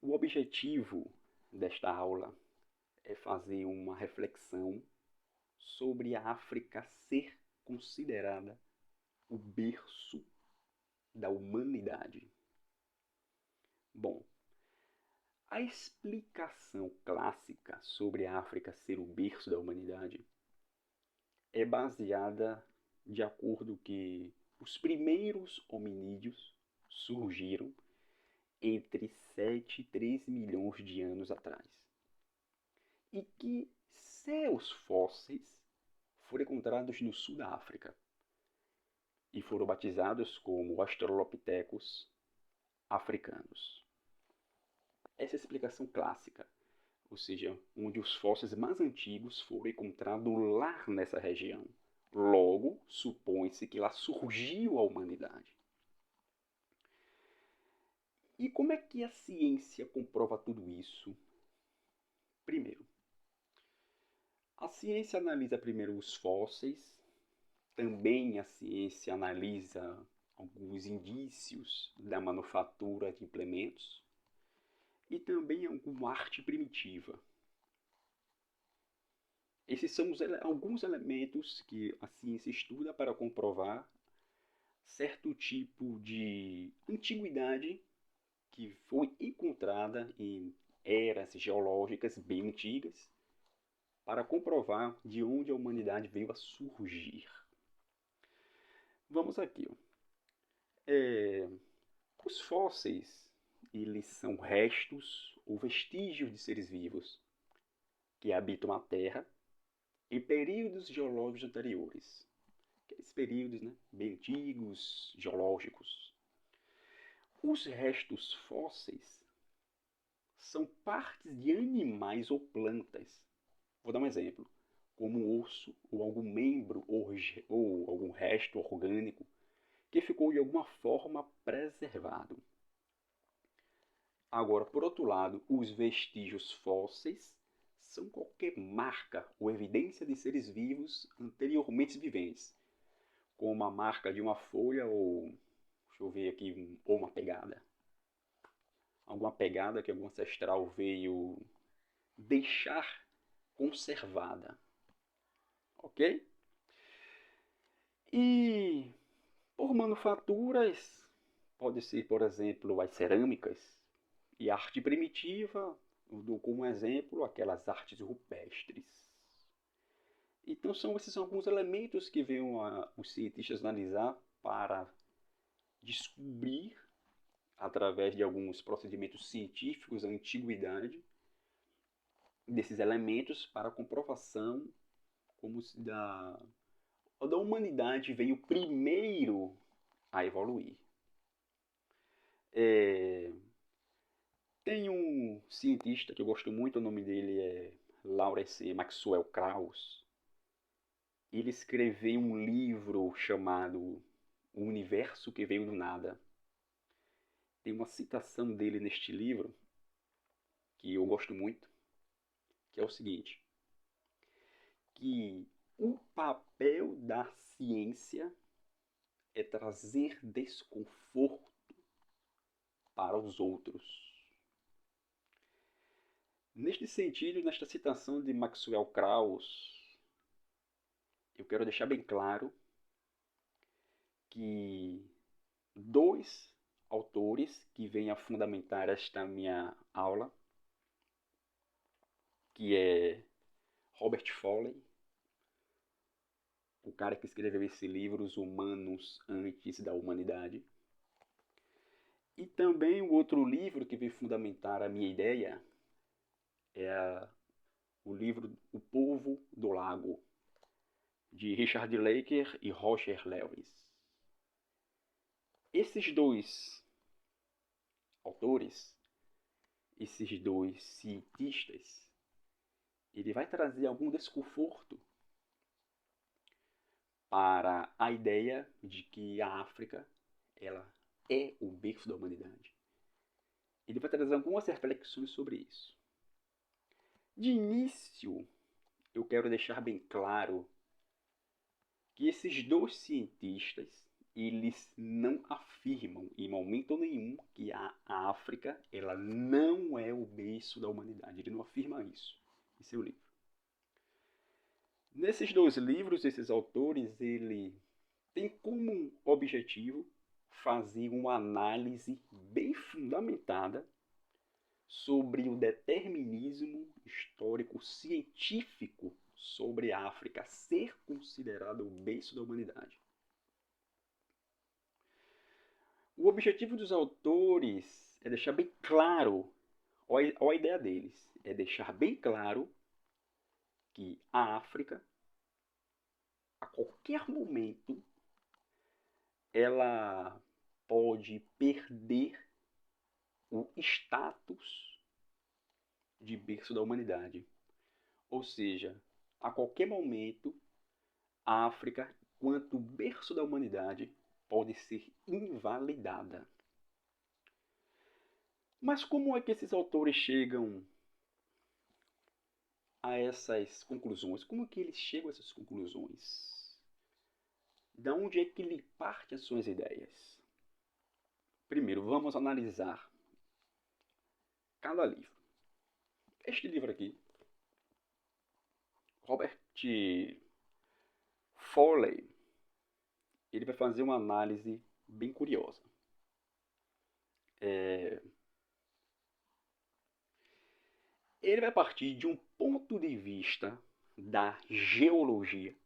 O objetivo desta aula é fazer uma reflexão sobre a África ser considerada o berço da humanidade. Bom, a explicação clássica sobre a África ser o berço da humanidade é baseada de acordo que os primeiros hominídeos surgiram entre 7 e 3 milhões de anos atrás. E que seus fósseis foram encontrados no sul da África e foram batizados como Australopithecus africanos. Essa é a explicação clássica, ou seja, onde os fósseis mais antigos foram encontrados lá nessa região. Logo, supõe-se que lá surgiu a humanidade. E como é que a ciência comprova tudo isso? Primeiro, a ciência analisa primeiro os fósseis, também a ciência analisa alguns indícios da manufatura de implementos e também alguma arte primitiva. Esses são alguns elementos que a ciência estuda para comprovar certo tipo de antiguidade que foi encontrada em eras geológicas bem antigas para comprovar de onde a humanidade veio a surgir. Vamos aqui. Os fósseis, eles são restos ou vestígios de seres vivos que habitam a Terra em períodos geológicos anteriores. Aqueles períodos, né, bem antigos, geológicos. Os restos fósseis são partes de animais ou plantas. Vou dar um exemplo, como um osso ou algum membro ou algum resto orgânico que ficou de alguma forma preservado. Agora, por outro lado, os vestígios fósseis são qualquer marca ou evidência de seres vivos anteriormente viventes, como a marca de uma folha ou, deixa eu ver aqui, ou uma pegada. Alguma pegada que algum ancestral veio deixar conservada. Ok? E por manufaturas, pode ser, por exemplo, as cerâmicas e arte primitiva, dou como exemplo aquelas artes rupestres. Então esses são alguns elementos que venham os cientistas analisar para descobrir, através de alguns procedimentos científicos, a antiguidade desses elementos para a comprovação como se da humanidade veio primeiro a evoluir. Tem um cientista que eu gosto muito, o nome dele é Lawrence Maxwell Krauss. Ele escreveu um livro chamado O Universo que Veio do Nada. Tem uma citação dele neste livro que eu gosto muito, que é o seguinte, que o papel da ciência é trazer desconforto para os outros. Neste sentido, nesta citação de Maxwell Krauss, eu quero deixar bem claro que dois autores que vêm a fundamentar esta minha aula, que é Robert Foley, o cara que escreveu esse livro, Os Humanos Antes da Humanidade, e também o outro livro que vem fundamentar a minha ideia é o livro O Povo do Lago, de Richard Laker e Roger Lewis. Esses dois autores, esses dois cientistas, ele vai trazer algum desconforto para a ideia de que a África ela é o berço da humanidade. Ele vai trazer algumas reflexões sobre isso. De início, eu quero deixar bem claro que esses dois cientistas eles não afirmam em momento nenhum que a África ela não é o berço da humanidade. Ele não afirma isso em seu livro. Nesses dois livros, esses autores, ele tem como objetivo fazer uma análise bem fundamentada sobre o determinismo histórico científico sobre a África ser considerada o berço da humanidade. O objetivo dos autores é deixar bem claro, olha a ideia deles, é deixar bem claro que a África, a qualquer momento, ela pode perder o status de berço da humanidade. Ou seja, a qualquer momento, a África, enquanto berço da humanidade, pode ser invalidada. Mas como é que esses autores chegam a essas conclusões? Como é que eles chegam a essas conclusões? Da onde é que lhe partem as suas ideias? Primeiro, vamos analisar cada livro. Este livro aqui, Robert Foley, ele vai fazer uma análise bem curiosa. Ele vai partir de um ponto de vista da geologia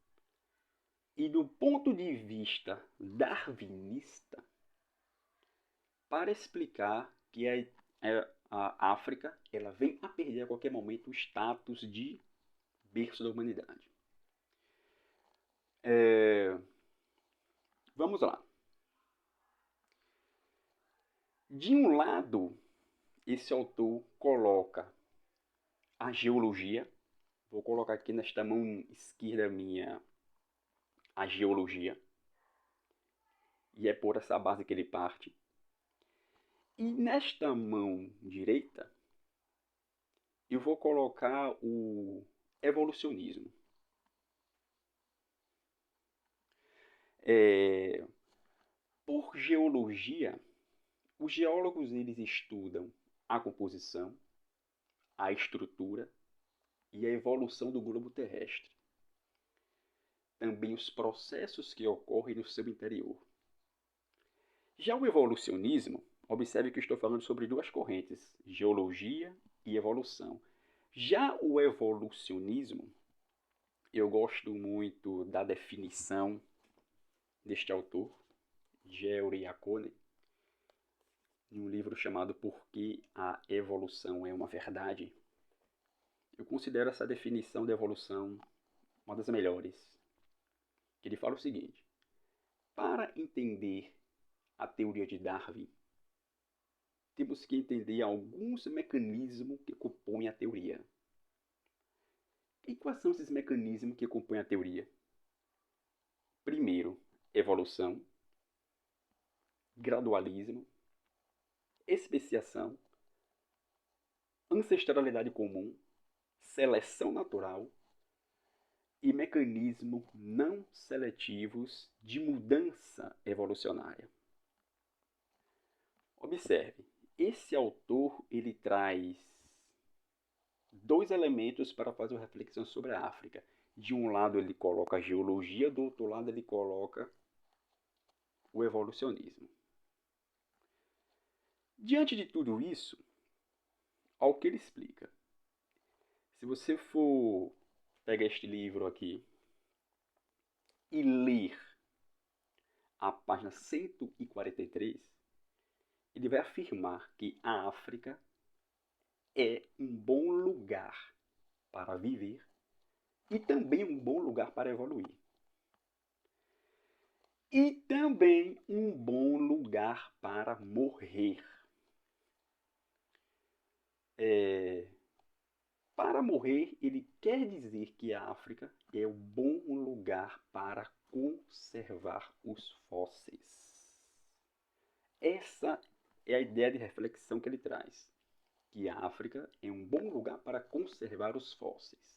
e do ponto de vista darwinista para explicar que a África ela vem a perder a qualquer momento o status de berço da humanidade. Vamos lá. De um lado, esse autor coloca a geologia. Vou colocar aqui nesta mão esquerda minha a geologia. E é por essa base que ele parte. E nesta mão direita, eu vou colocar o evolucionismo. Por geologia, os geólogos eles estudam a composição, a estrutura e a evolução do globo terrestre. Também os processos que ocorrem no seu interior. Já o evolucionismo, observe que eu estou falando sobre duas correntes, geologia e evolução. Já o evolucionismo, eu gosto muito da definição deste autor, George Yacone, em um livro chamado Por que a Evolução é uma Verdade. Eu considero essa definição de evolução uma das melhores. Ele fala o seguinte: para entender a teoria de Darwin, temos que entender alguns mecanismos que compõem a teoria. E quais são esses mecanismos que compõem a teoria? Primeiro, evolução, gradualismo, especiação, ancestralidade comum, seleção natural e mecanismos não seletivos de mudança evolucionária. Observe, esse autor ele traz dois elementos para fazer uma reflexão sobre a África. De um lado ele coloca a geologia, do outro lado ele coloca o evolucionismo. Diante de tudo isso, ao que ele explica, se você for pegar este livro aqui e ler a página 143, ele vai afirmar que a África é um bom lugar para viver e também um bom lugar para evoluir. E também um bom lugar para morrer. Para morrer, ele quer dizer que a África é um bom lugar para conservar os fósseis. Essa é a ideia de reflexão que ele traz. Que a África é um bom lugar para conservar os fósseis.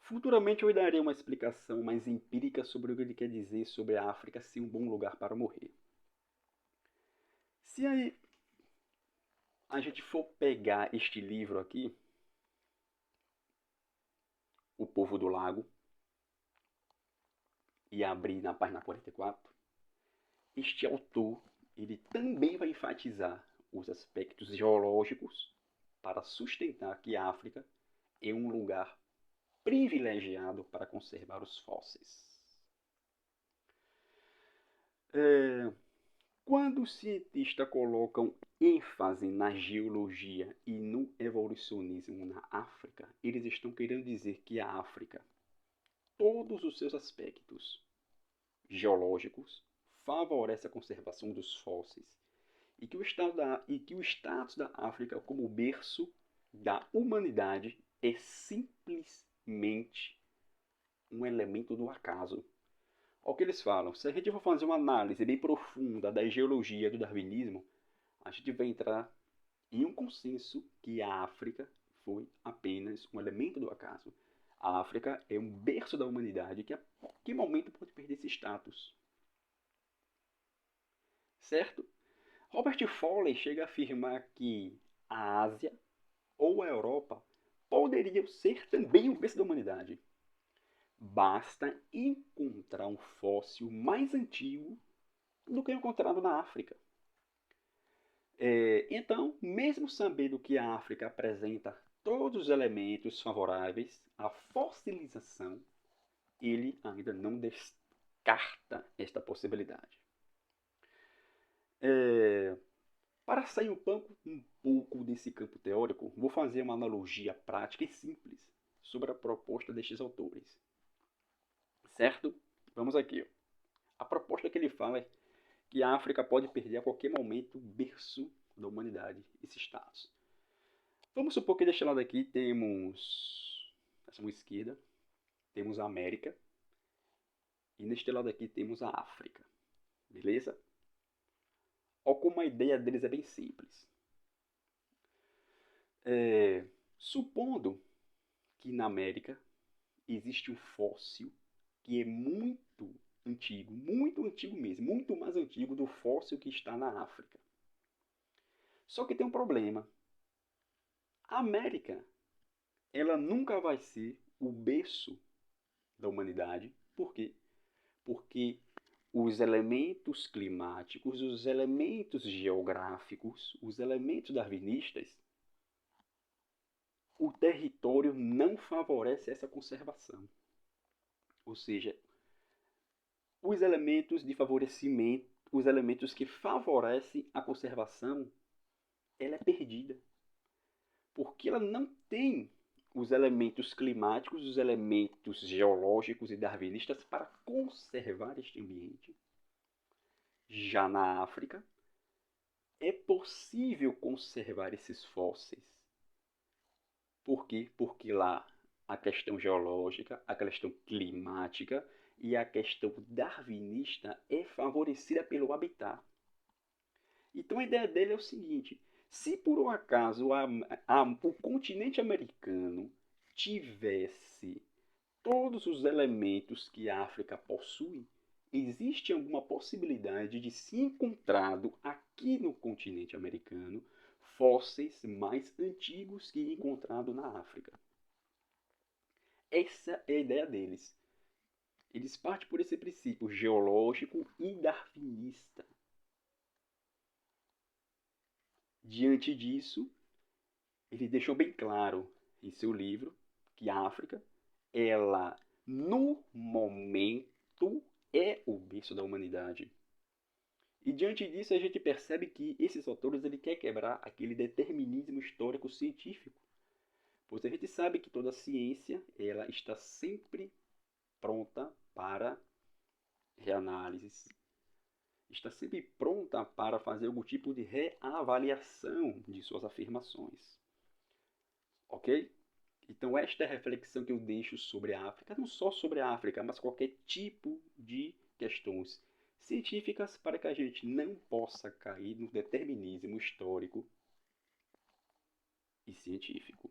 Futuramente eu darei uma explicação mais empírica sobre o que ele quer dizer sobre a África ser um bom lugar para morrer. Se aí a gente for pegar este livro aqui, O Povo do Lago, e abrir na página 44, este autor ele também vai enfatizar os aspectos geológicos para sustentar que a África é um lugar privilegiado para conservar os fósseis. Quando os cientistas colocam ênfase na geologia e no evolucionismo na África, eles estão querendo dizer que a África, todos os seus aspectos geológicos, favorece a conservação dos fósseis e que o status da África como berço da humanidade é simplesmente um elemento do acaso. Olha o que eles falam. Se a gente for fazer uma análise bem profunda da geologia do darwinismo, a gente vai entrar em um consenso que a África foi apenas um elemento do acaso. A África é um berço da humanidade que a qualquer momento pode perder esse status. Certo? Robert Foley chega a afirmar que a Ásia ou a Europa poderiam ser também o berço da humanidade. Basta encontrar um fóssil mais antigo do que encontrado na África. Então, mesmo sabendo que a África apresenta todos os elementos favoráveis à fossilização, ele ainda não descarta esta possibilidade. Para sair um pouco desse campo teórico, vou fazer uma analogia prática e simples sobre a proposta destes autores. Certo? Vamos aqui. A proposta que ele fala é que a África pode perder a qualquer momento o berço da humanidade, esse status. Vamos supor que deste lado aqui temos, nessa mão esquerda, temos a América e neste lado aqui temos a África. Beleza? Olha como a ideia deles é bem simples. Supondo que na América existe um fóssil que é muito antigo mesmo, muito mais antigo do fóssil que está na África. Só que tem um problema. A América, ela nunca vai ser o berço da humanidade. Por quê? Porque os elementos climáticos, os elementos geográficos, os elementos darwinistas, o território não favorece essa conservação. Ou seja, os elementos de favorecimento, os elementos que favorecem a conservação, ela é perdida. Porque ela não tem os elementos climáticos, os elementos geológicos e darwinistas para conservar este ambiente. Já na África, é possível conservar esses fósseis. Por quê? Porque lá a questão geológica, a questão climática e a questão darwinista é favorecida pelo habitat. Então a ideia dele é o seguinte: se por um acaso o continente americano tivesse todos os elementos que a África possui, existe alguma possibilidade de se encontrado aqui no continente americano fósseis mais antigos que encontrado na África. Essa é a ideia deles. Eles partem por esse princípio geológico e darwinista. Diante disso, ele deixou bem claro em seu livro que a África, ela no momento é o berço da humanidade. E diante disso a gente percebe que esses autores ele quer quebrar aquele determinismo histórico científico. Pois a gente sabe que toda ciência ela está sempre pronta para reanálises, está sempre pronta para fazer algum tipo de reavaliação de suas afirmações. Ok? Então esta é a reflexão que eu deixo sobre a África, não só sobre a África, mas qualquer tipo de questões científicas para que a gente não possa cair no determinismo histórico e científico.